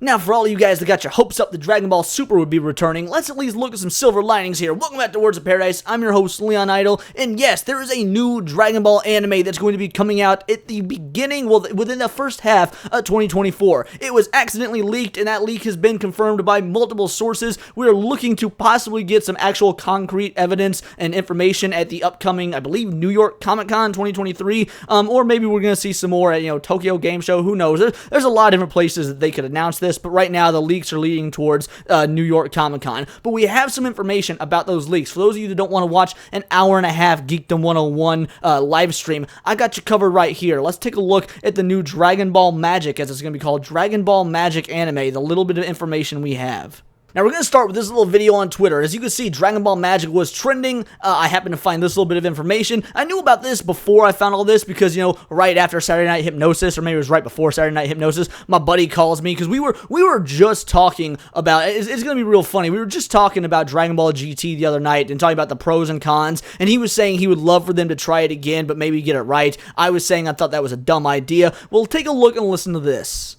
Now, for all of you guys that got your hopes up that Dragon Ball Super would be returning, let's at least look at some silver linings here. Welcome back to Words of Paradise. I'm your host, Leon Idol, and yes, there is a new Dragon Ball anime that's going to be coming out at the beginning, well, within the first half of 2024. It was accidentally leaked, and that leak has been confirmed by multiple sources. We are looking to possibly get some actual concrete evidence and information at the upcoming, I believe, New York Comic-Con 2023, or maybe we're going to see some more at, Tokyo Game Show. Who knows? There's a lot of different places that they could announce this, but right now the leaks are leading towards New York Comic-Con. But we have some information about those leaks. For those of you that don't want to watch an hour and a half Geekdom 101 live stream, I got you covered right here. Let's take a look at the new Dragon Ball Magic, as it's going to be called, Dragon Ball Magic anime, the little bit of information we have. Now, we're going to start with this little video on Twitter. As you can see, Dragon Ball Magic was trending. I happened to find this little bit of information. I knew about this before I found all this because, right after Saturday Night Hypnosis, or maybe it was right before Saturday Night Hypnosis, my buddy calls me because we were just talking about, it's going to be real funny. We were just talking about Dragon Ball GT the other night and talking about the pros and cons, and he was saying he would love for them to try it again, but maybe get it right. I was saying I thought that was a dumb idea. Well, take a look and listen to this.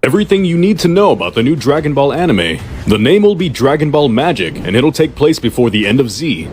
Everything you need to know about the new Dragon Ball anime. The name will be Dragon Ball Magic, and it'll take place before the end of Z.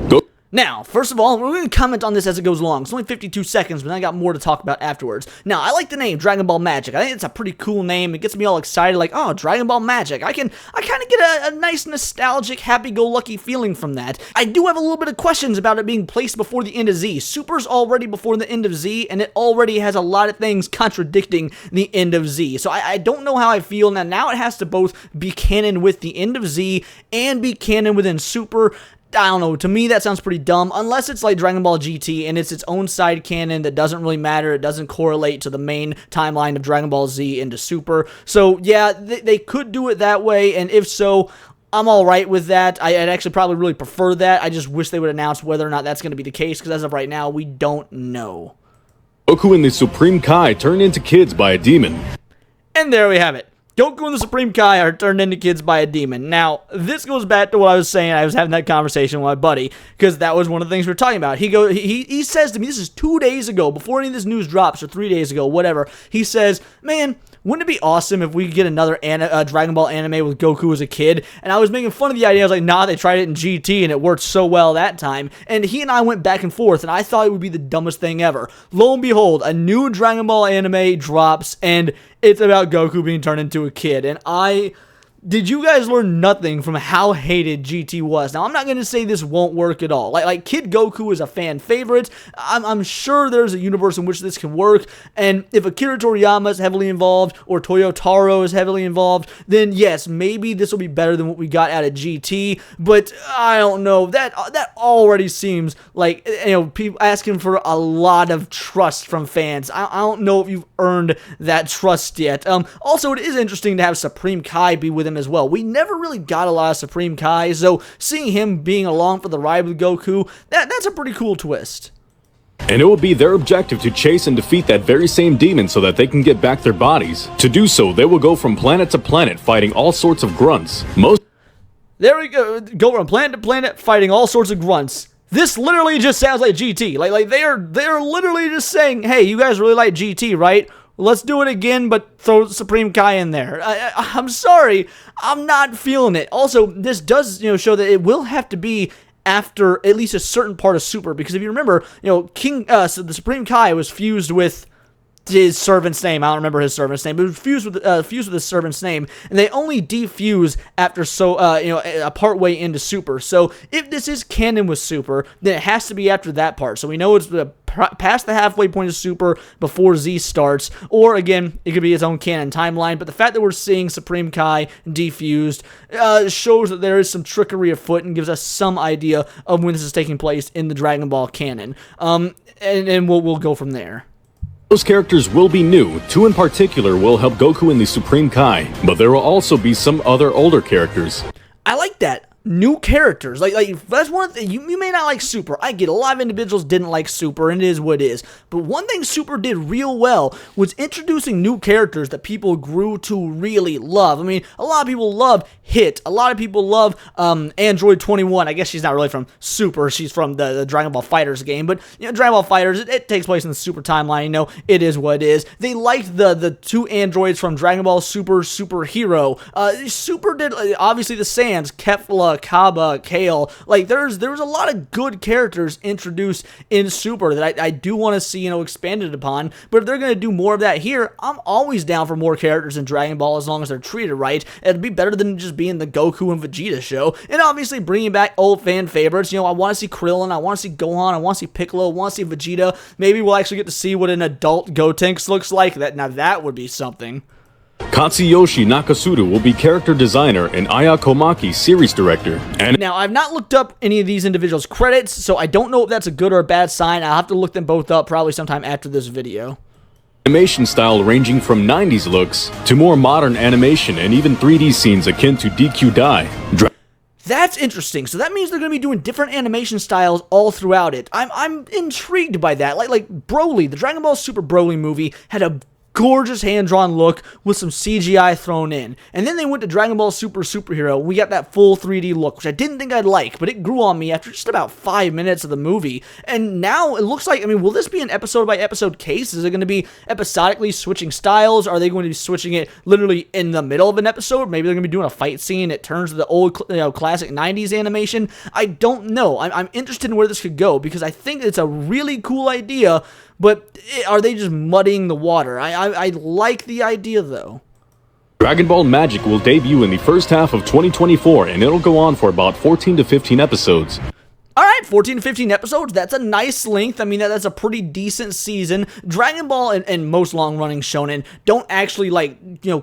Now, first of all, we're going to comment on this as it goes along. It's only 52 seconds, but I got more to talk about afterwards. Now, I like the name Dragon Ball Magic. I think it's a pretty cool name. It gets me all excited, like, oh, Dragon Ball Magic. I kind of get a nice nostalgic, happy-go-lucky feeling from that. I do have a little bit of questions about it being placed before the end of Z. Super's already before the end of Z, and it already has a lot of things contradicting the end of Z. So I don't know how I feel. Now it has to both be canon with the end of Z and be canon within Super. I don't know, to me that sounds pretty dumb, unless it's like Dragon Ball GT and it's its own side canon that doesn't really matter, it doesn't correlate to the main timeline of Dragon Ball Z into Super. So yeah, they could do it that way, and if so, I'm alright with that. I'd actually probably really prefer that. I just wish they would announce whether or not that's going to be the case, because as of right now, we don't know. Goku and the Supreme Kai turn into kids by a demon. And there we have it. Goku and the Supreme Kai are turned into kids by a demon. Now, this goes back to what I was saying. I was having that conversation with my buddy, because that was one of the things we were talking about. He says to me, this is 2 days ago, before any of this news drops, or 3 days ago, whatever. He says, man, wouldn't it be awesome if we could get another Dragon Ball anime with Goku as a kid? And I was making fun of the idea. I was like, nah, they tried it in GT, and it worked so well that time. And he and I went back and forth, and I thought it would be the dumbest thing ever. Lo and behold, a new Dragon Ball anime drops, and it's about Goku being turned into a kid. And did you guys learn nothing from how hated GT was? Now, I'm not going to say this won't work at all. Like Kid Goku is a fan favorite. I'm sure there's a universe in which this can work. And if Akira Toriyama is heavily involved, or Toyotaro is heavily involved, then yes, maybe this will be better than what we got out of GT. But I don't know. That already seems like, people asking for a lot of trust from fans. I don't know if you've earned that trust yet. Also, it is interesting to have Supreme Kai be with him as well. We never really got a lot of Supreme Kai, so seeing him being along for the ride with Goku, that's a pretty cool twist. And it will be their objective to chase and defeat that very same demon so that they can get back their bodies. To do so, they will go from planet to planet fighting all sorts of grunts. There we go. Go from planet to planet fighting all sorts of grunts. This literally just sounds like GT. Like they're literally just saying, hey, you guys really like GT, right? Let's do it again, but throw Supreme Kai in there. I'm sorry, I'm not feeling it. Also, this does, show that it will have to be after at least a certain part of Super, because if you remember, so the Supreme Kai was fused with his servant's name. I don't remember his servant's name, but it was fused with his servant's name, and they only defuse after a part way into Super. So if this is canon with Super, then it has to be after that part. So we know it's past the halfway point of Super before Z starts, or again, it could be its own canon timeline. But the fact that we're seeing Supreme Kai defused shows that there is some trickery afoot and gives us some idea of when this is taking place in the Dragon Ball canon. And we'll go from there. Those characters will be new. Two in particular will help Goku and the Supreme Kai, but there will also be some other older characters. I like that. new characters. Like that's one thing. You may not like Super. I get a lot of individuals didn't like Super, and it is what it is. But one thing Super did real well was introducing new characters that people grew to really love. I mean, a lot of people love Hit. A lot of people love Android 21. I guess she's not really from Super. She's from the Dragon Ball FighterZ game. But Dragon Ball FighterZ, it takes place in the Super timeline. It is what it is. They liked the two androids from Dragon Ball Superhero. Super did obviously the Saiyans, Kefla, Kaba, Kale. Like there was a lot of good characters introduced in Super that I do want to see expanded upon. But if they're gonna do more of that here, I'm always down for more characters in Dragon Ball as long as they're treated right. It'd be better than just being the Goku and Vegeta show. And obviously bringing back old fan favorites. I want to see Krillin, I want to see Gohan, I want to see Piccolo, I want to see Vegeta. Maybe we'll actually get to see what an adult Gotenks looks like. Now that would be something. Katsuyoshi Nakasuru will be character designer and Aya Komaki series director. And now, I've not looked up any of these individuals' credits, so I don't know if that's a good or a bad sign. I'll have to look them both up probably sometime after this video. Animation style ranging from 90s looks to more modern animation and even 3D scenes akin to DQ Dai. That's interesting. So that means they're going to be doing different animation styles all throughout it. I'm intrigued by that. Like Broly, the Dragon Ball Super Broly movie had a gorgeous hand-drawn look with some CGI thrown in. And then they went to Dragon Ball Superhero. We got that full 3D look, which I didn't think I'd like, but it grew on me after just about 5 minutes of the movie. And now it looks like, will this be an episode-by-episode case? Is it going to be episodically switching styles? Are they going to be switching it literally in the middle of an episode? Maybe they're going to be doing a fight scene. It turns to the old, classic 90s animation. I don't know. I'm interested in where this could go because I think it's a really cool idea. But are they just muddying the water? I like the idea, though. Dragon Ball Magic will debut in the first half of 2024, and it'll go on for about 14 to 15 episodes. Alright, 14 to 15 episodes, that's a nice length. That's a pretty decent season. Dragon Ball and most long-running shonen don't actually,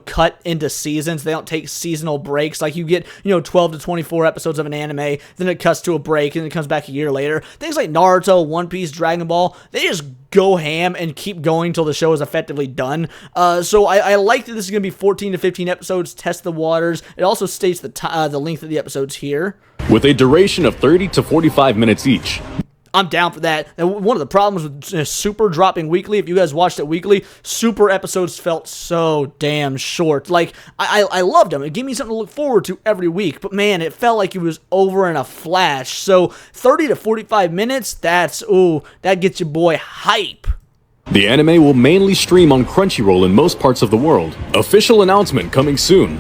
cut into seasons. They don't take seasonal breaks. Like, you get, 12 to 24 episodes of an anime, then it cuts to a break, and it comes back a year later. Things like Naruto, One Piece, Dragon Ball, they just go ham and keep going till the show is effectively done. So I like that this is going to be 14 to 15 episodes, test the waters. It also states the length of the episodes here. With a duration of 30 to 45 minutes each. I'm down for that. And one of the problems with Super dropping weekly, if you guys watched it weekly, Super episodes felt so damn short. Like, I loved them. It gave me something to look forward to every week. But man, it felt like it was over in a flash. So 30 to 45 minutes, that gets your boy hype. The anime will mainly stream on Crunchyroll in most parts of the world. Official announcement coming soon.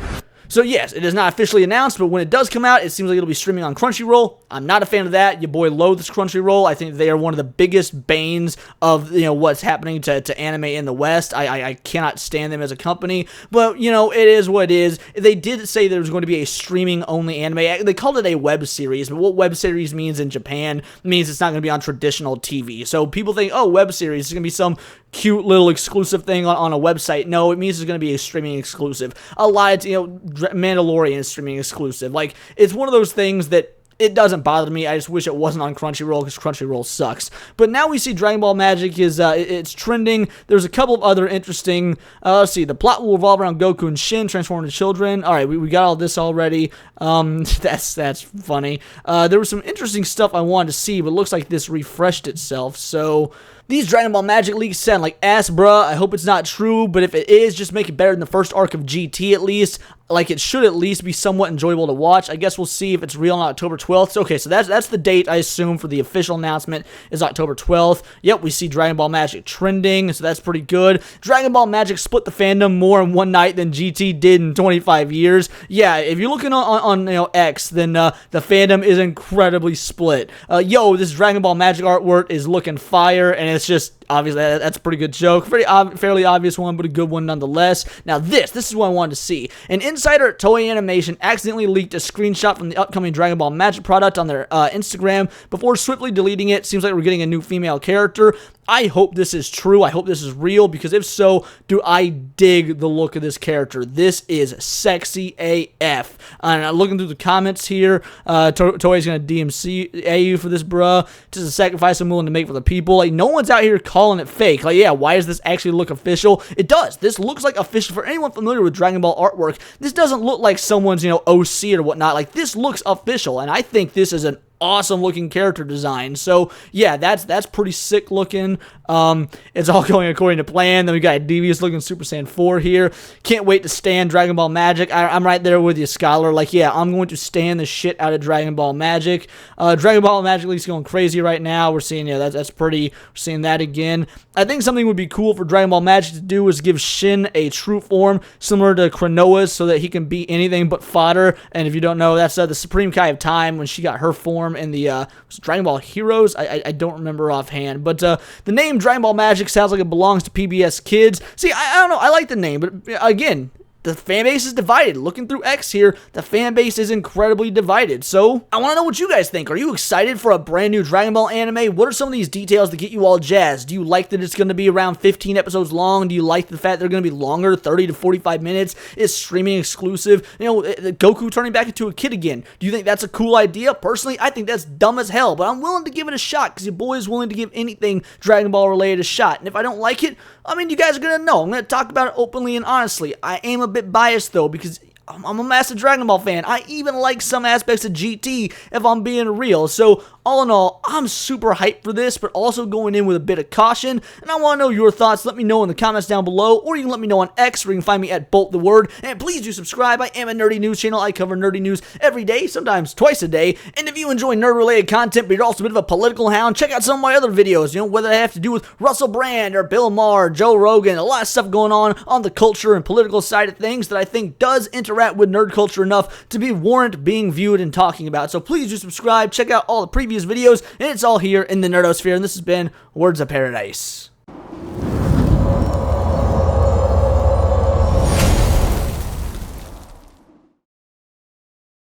So yes, it is not officially announced, but when it does come out, it seems like it'll be streaming on Crunchyroll. I'm not a fan of that. Your boy loathes Crunchyroll. I think they are one of the biggest banes of what's happening to anime in the West. I cannot stand them as a company, but it is what it is. They did say there was going to be a streaming-only anime. They called it a web series, but what web series means in Japan means it's not going to be on traditional TV. So people think, oh, web series is going to be some cute little exclusive thing on a website. No, it means it's going to be a streaming exclusive. A lot of, Mandalorian is streaming exclusive. Like, it's one of those things that it doesn't bother me. I just wish it wasn't on Crunchyroll because Crunchyroll sucks. But now we see Dragon Ball Magic is it's trending. There's a couple of other interesting. Let's see. The plot will revolve around Goku and Shin transforming into children. All right, we got all this already. That's funny. There was some interesting stuff I wanted to see, but it looks like this refreshed itself. So these Dragon Ball Magic leaks sound like ass, bruh. I hope it's not true, but if it is, just make it better than the first arc of GT at least. Like, it should at least be somewhat enjoyable to watch. I guess we'll see if it's real on October 12th. So, okay, so that's the date, I assume, for the official announcement is October 12th. Yep, we see Dragon Ball Magic trending, so that's pretty good. Dragon Ball Magic split the fandom more in one night than GT did in 25 years. Yeah, if you're looking on X, then the fandom is incredibly split. This Dragon Ball Magic artwork is looking fire, and it's just, obviously, that's a pretty good joke. Fairly obvious one, but a good one nonetheless. Now, this is what I wanted to see. An insider at Toei Animation accidentally leaked a screenshot from the upcoming Dragon Ball Magic product on their Instagram before swiftly deleting it. Seems like we're getting a new female character. I hope this is true. I hope this is real, because if so, do I dig the look of this character. This is sexy AF. And looking through the comments here, Toei's going to DMCA you for this, bruh. Just a sacrifice I'm willing to make for the people. Like, no one's out here calling calling it fake. Like, yeah, why does this actually look official? It does. This looks like official. For anyone familiar with Dragon Ball artwork, this doesn't look like someone's, OC or whatnot. Like, this looks official, and I think this is an awesome looking character design. So yeah, that's pretty sick looking. It's all going according to plan. Then we got a devious looking Super Saiyan 4 here. Can't wait to stand Dragon Ball Magic. I'm right there with you, Scholar. Like, yeah, I'm going to stand the shit out of Dragon Ball Magic. Dragon Ball Magic League's going crazy right now. We're seeing, yeah, that's pretty. We're seeing that again. I think something would be cool for Dragon Ball Magic to do is give Shin a true form similar to Klonoa's, so that he can beat anything but fodder. And if you don't know, that's the Supreme Kai of Time when she got her form in the Dragon Ball Heroes. I don't remember offhand, but the name Dragon Ball Magic sounds like it belongs to PBS Kids. See, I don't know, I like the name, but again, the fan base is divided. Looking through X here, the fan base is incredibly divided. So, I want to know what you guys think. Are you excited for a brand new Dragon Ball anime? What are some of these details that get you all jazzed? Do you like that it's going to be around 15 episodes long? Do you like the fact they're going to be longer, 30 to 45 minutes? It's streaming exclusive. Goku turning back into a kid again. Do you think that's a cool idea? Personally, I think that's dumb as hell, but I'm willing to give it a shot because your boy is willing to give anything Dragon Ball related a shot. And if I don't like it, I mean, you guys are going to know. I'm going to talk about it openly and honestly. I am a bit biased though, because I'm a massive Dragon Ball fan. I even like some aspects of GT, if I'm being real. So, all in all, I'm super hyped for this, but also going in with a bit of caution. And I want to know your thoughts. Let me know in the comments down below, or you can let me know on X, where you can find me at BoltTheWord. And please do subscribe. I am a nerdy news channel. I cover nerdy news every day, sometimes twice a day. And if you enjoy nerd-related content, but you're also a bit of a political hound, check out some of my other videos, whether they have to do with Russell Brand, or Bill Maher, Joe Rogan, a lot of stuff going on the culture and political side of things that I think does interact with nerd culture enough to be warrant being viewed and talking about. So please do subscribe, check out all the previous videos, and it's all here in the Nerdosphere, and this has been Words of Paradise.